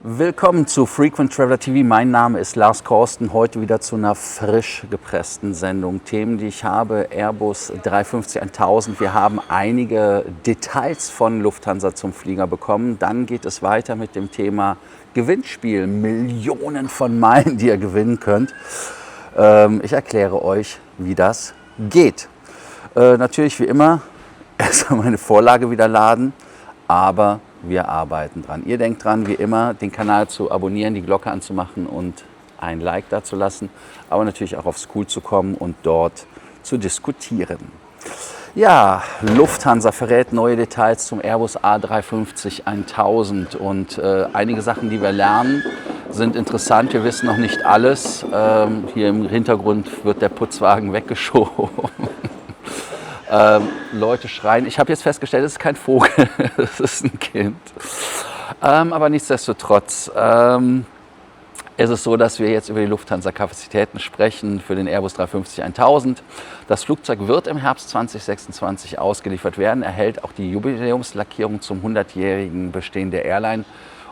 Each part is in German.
Willkommen zu Frequent Traveler TV. Mein Name ist Lars Korsten. Heute wieder zu einer frisch gepressten Sendung. Themen, die ich habe: Airbus 350-1000. Wir haben einige Details von Lufthansa zum Flieger bekommen. Dann geht es weiter mit dem Thema Gewinnspiel. Millionen von Meilen, die ihr gewinnen könnt. Ich erkläre euch, wie das geht. Natürlich wie immer erstmal meine Vorlage wieder laden, aber wir arbeiten dran. Ihr denkt dran, wie immer, den Kanal zu abonnieren, die Glocke anzumachen und ein Like dazulassen, aber natürlich auch auf School zu kommen und dort zu diskutieren. Ja, Lufthansa verrät neue Details zum Airbus A350-1000 und einige Sachen, die wir lernen, sind interessant. Wir wissen noch nicht alles. Hier im Hintergrund wird der Putzwagen weggeschoben. Leute schreien. Ich habe jetzt festgestellt, es ist kein Vogel, es ist ein Kind. Aber nichtsdestotrotz ist es so, dass wir jetzt über die Lufthansa-Kapazitäten sprechen für den Airbus 350-1000. Das Flugzeug wird im Herbst 2026 ausgeliefert werden, erhält auch die Jubiläumslackierung zum 100-jährigen Bestehen der Airline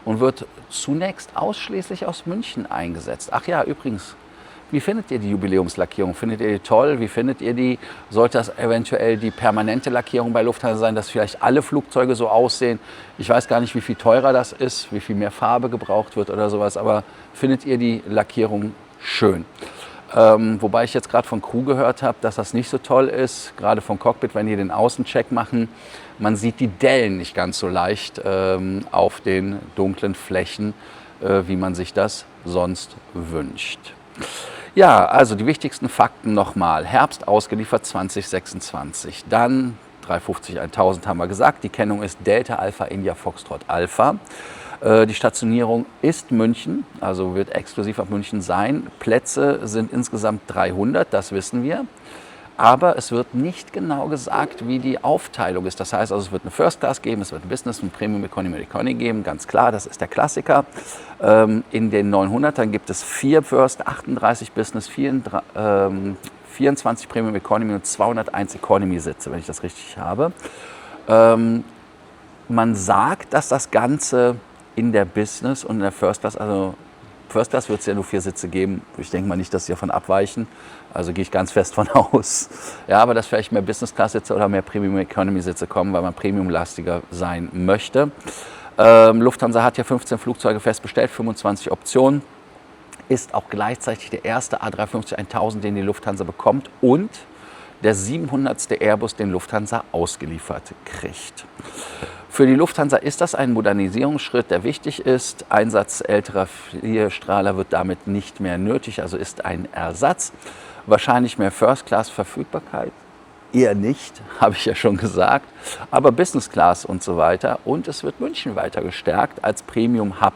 und wird zunächst ausschließlich aus München eingesetzt. Ach ja, übrigens, wie findet ihr die Jubiläumslackierung? Findet ihr die toll? Wie findet ihr die? Sollte das eventuell die permanente Lackierung bei Lufthansa sein, dass vielleicht alle Flugzeuge so aussehen? Ich weiß gar nicht, wie viel teurer das ist, wie viel mehr Farbe gebraucht wird oder sowas, aber findet ihr die Lackierung schön? Wobei ich jetzt gerade von Crew gehört habe, dass das nicht so toll ist, gerade vom Cockpit, wenn die den Außencheck machen. Man sieht die Dellen nicht ganz so leicht auf den dunklen Flächen, wie man sich das sonst wünscht. Ja, also die wichtigsten Fakten nochmal. Herbst ausgeliefert 2026. Dann 350-1000 haben wir gesagt. Die Kennung ist Delta Alpha India Foxtrot Alpha. Die Stationierung ist München, also wird exklusiv auf München sein. Plätze sind insgesamt 300, das wissen wir. Aber es wird nicht genau gesagt, wie die Aufteilung ist. Das heißt, also, es wird eine First Class geben, es wird ein Business, ein Premium Economy geben, ganz klar, das ist der Klassiker. In den 900ern gibt es 4 First, 38 Business, 24 Premium Economy und 201 Economy Sitze, wenn ich das richtig habe. Man sagt, dass das Ganze in der Business und in der First Class, also First Class wird es ja nur 4 Sitze geben. Ich denke mal nicht, dass sie davon abweichen. Also gehe ich ganz fest von aus. Ja, aber dass vielleicht mehr Business Class Sitze oder mehr Premium Economy Sitze kommen, weil man premiumlastiger sein möchte. Lufthansa hat ja 15 Flugzeuge fest bestellt, 25 Optionen. Ist auch gleichzeitig der erste A350-1000, den die Lufthansa bekommt und der 700. Airbus, den Lufthansa ausgeliefert kriegt. Für die Lufthansa ist das ein Modernisierungsschritt, der wichtig ist. Einsatz älterer Fliegerstrahler wird damit nicht mehr nötig, also ist ein Ersatz. Wahrscheinlich mehr First-Class-Verfügbarkeit, eher nicht, habe ich ja schon gesagt, aber Business Class und so weiter. Und es wird München weiter gestärkt als Premium-Hub.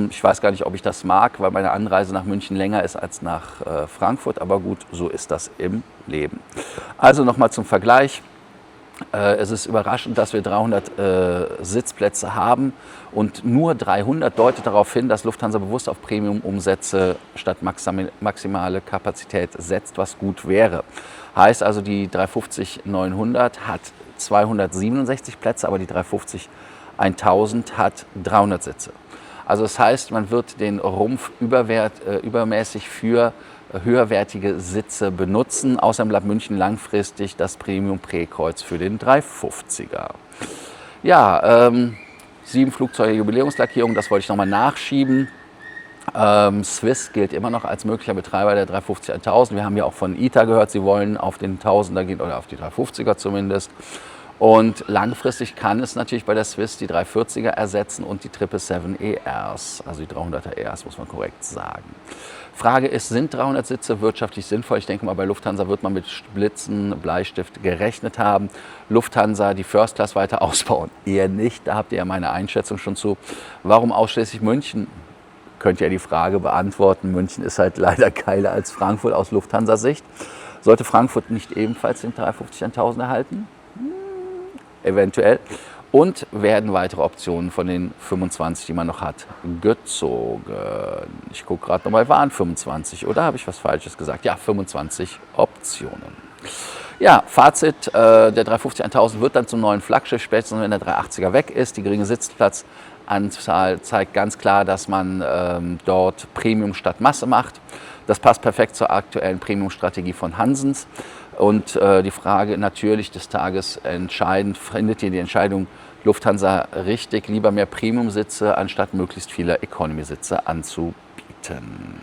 Ich weiß gar nicht, ob ich das mag, weil meine Anreise nach München länger ist als nach Frankfurt, aber gut, so ist das im Leben. Also nochmal zum Vergleich. Es ist überraschend, dass wir 300 Sitzplätze haben und nur 300 deutet darauf hin, dass Lufthansa bewusst auf Premium-Umsätze statt maximale Kapazität setzt, was gut wäre. Heißt also, die 350-900 hat 267 Plätze, aber die 350-1000 hat 300 Sitze. Also das heißt, man wird den Rumpf übermäßig für höherwertige Sitze benutzen. Außerdem bleibt München langfristig das Premium-Präkreuz für den 350er. Ja, 7 Flugzeuge Jubiläumslackierung, das wollte ich nochmal nachschieben. Swiss gilt immer noch als möglicher Betreiber der 350-1000. Wir haben ja auch von ITA gehört, sie wollen auf den 1000er gehen oder auf die 350er zumindest. Und langfristig kann es natürlich bei der Swiss die 340er ersetzen und die 777ERs, also die 300er ERs, muss man korrekt sagen. Frage ist, sind 300 Sitze wirtschaftlich sinnvoll? Ich denke mal, bei Lufthansa wird man mit Blitzen, Bleistift gerechnet haben. Lufthansa die First Class weiter ausbauen? Eher nicht, da habt ihr ja meine Einschätzung schon zu. Warum ausschließlich München? Könnt ihr ja die Frage beantworten. München ist halt leider geiler als Frankfurt aus Lufthansa-Sicht. Sollte Frankfurt nicht ebenfalls den 350-1000 erhalten? Eventuell. Und werden weitere Optionen von den 25, die man noch hat, gezogen. Ich gucke gerade nochmal, waren 25 oder habe ich was Falsches gesagt? Ja, 25 Optionen. Ja, Fazit, der 350-1000 wird dann zum neuen Flaggschiff, spätestens wenn der 380er weg ist. Die geringe Sitzplatzanzahl zeigt ganz klar, dass man dort Premium statt Masse macht. Das passt perfekt zur aktuellen Premium-Strategie von Hansens. Und die Frage natürlich des Tages entscheidend, findet ihr die Entscheidung Lufthansa richtig, lieber mehr Premium-Sitze anstatt möglichst viele Economy-Sitze anzubieten?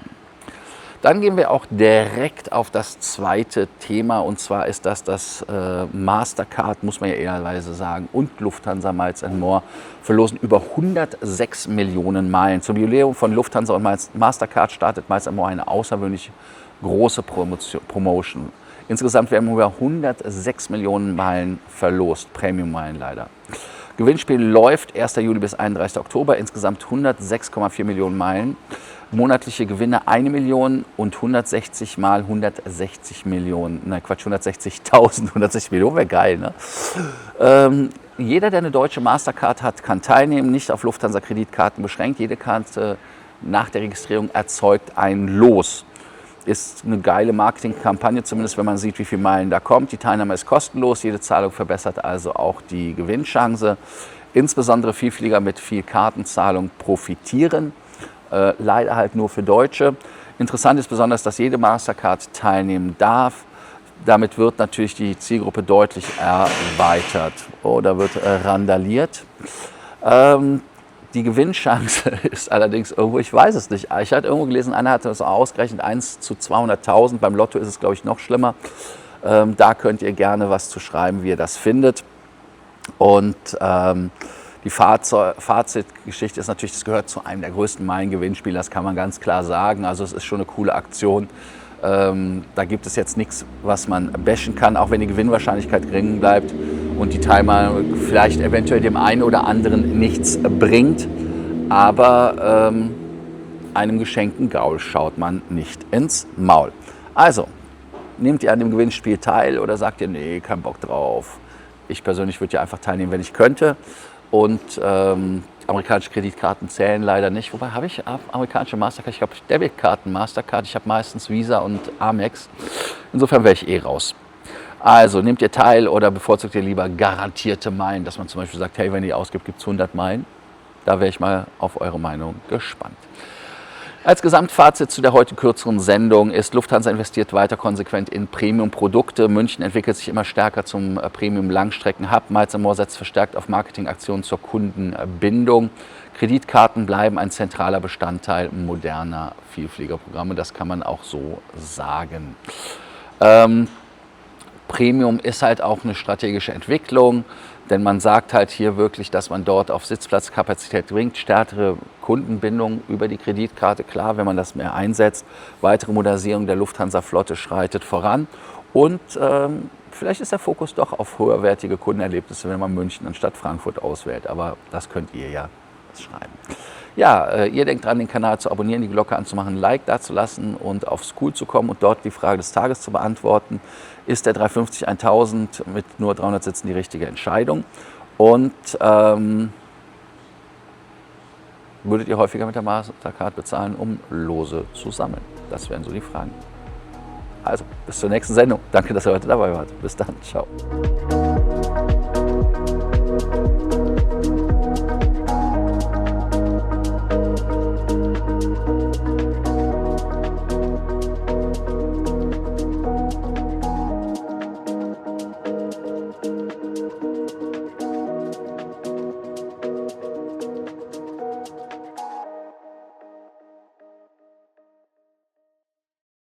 Dann gehen wir auch direkt auf das zweite Thema, und zwar ist das Mastercard, muss man ja ehrlicherweise sagen, und Lufthansa Miles & More verlosen über 106 Millionen Meilen. Zum Jubiläum von Lufthansa und Mastercard startet Miles & More eine außergewöhnlich große Promotion. Insgesamt werden über 106 Millionen Meilen verlost, Premium-Meilen leider. Gewinnspiel läuft 1. Juli bis 31. Oktober, insgesamt 106,4 Millionen Meilen. Monatliche Gewinne 1 Million und 160 mal 160 Millionen. Nein, Quatsch, 160.000, 160 Millionen wäre geil, ne? Jeder, der eine deutsche Mastercard hat, kann teilnehmen, nicht auf Lufthansa-Kreditkarten beschränkt. Jede Karte nach der Registrierung erzeugt ein Los. Ist eine geile Marketingkampagne, zumindest wenn man sieht, wie viele Meilen da kommt. Die Teilnahme ist kostenlos, jede Zahlung verbessert also auch die Gewinnchance. Insbesondere Vielflieger mit viel Kartenzahlung profitieren. Leider halt nur für Deutsche. Interessant ist besonders, dass jede Mastercard teilnehmen darf. Damit wird natürlich die Zielgruppe deutlich erweitert. Oh, da wird randaliert. Die Gewinnchance ist allerdings irgendwo, ich weiß es nicht. Ich hatte irgendwo gelesen, einer hatte es ausgerechnet, 1 zu 200.000. Beim Lotto ist es, glaube ich, noch schlimmer. Da könnt ihr gerne was zu schreiben, wie ihr das findet. Und die Fazitgeschichte ist natürlich, das gehört zu einem der größten Meilengewinnspiele, das kann man ganz klar sagen. Also es ist schon eine coole Aktion. Da gibt es jetzt nichts, was man bashen kann, auch wenn die Gewinnwahrscheinlichkeit gering bleibt und die Teilnahme vielleicht eventuell dem einen oder anderen nichts bringt. Aber einem geschenkten Gaul schaut man nicht ins Maul. Also, nehmt ihr an dem Gewinnspiel teil oder sagt ihr, nee, kein Bock drauf? Ich persönlich würde ja einfach teilnehmen, wenn ich könnte. Und amerikanische Kreditkarten zählen leider nicht. Wobei habe ich amerikanische Mastercard, ich habe Debitkarten Mastercard, ich habe meistens Visa und Amex. Insofern wäre ich raus. Also nehmt ihr teil oder bevorzugt ihr lieber garantierte Meilen, dass man zum Beispiel sagt, hey, wenn ihr ausgibt, gibt es 100 Meilen. Da wäre ich mal auf eure Meinung gespannt. Als Gesamtfazit zu der heute kürzeren Sendung ist, Lufthansa investiert weiter konsequent in Premium-Produkte. München entwickelt sich immer stärker zum Premium-Langstrecken-Hub. Miles & More setzt verstärkt auf Marketingaktionen zur Kundenbindung. Kreditkarten bleiben ein zentraler Bestandteil moderner Vielfliegerprogramme. Das kann man auch so sagen. Premium ist halt auch eine strategische Entwicklung, denn man sagt halt hier wirklich, dass man dort auf Sitzplatzkapazität bringt, stärkere Kundenbindung über die Kreditkarte, klar, wenn man das mehr einsetzt. Weitere Modernisierung der Lufthansa-Flotte schreitet voran und vielleicht ist der Fokus doch auf höherwertige Kundenerlebnisse, wenn man München anstatt Frankfurt auswählt, aber das könnt ihr ja schreiben. Ja, ihr denkt dran, den Kanal zu abonnieren, die Glocke anzumachen, ein Like dazulassen und auf School zu kommen und dort die Frage des Tages zu beantworten. Ist der 350-1000 mit nur 300 Sitzen die richtige Entscheidung? Und würdet ihr häufiger mit der Mastercard bezahlen, um Lose zu sammeln? Das wären so die Fragen. Also, bis zur nächsten Sendung. Danke, dass ihr heute dabei wart. Bis dann. Ciao.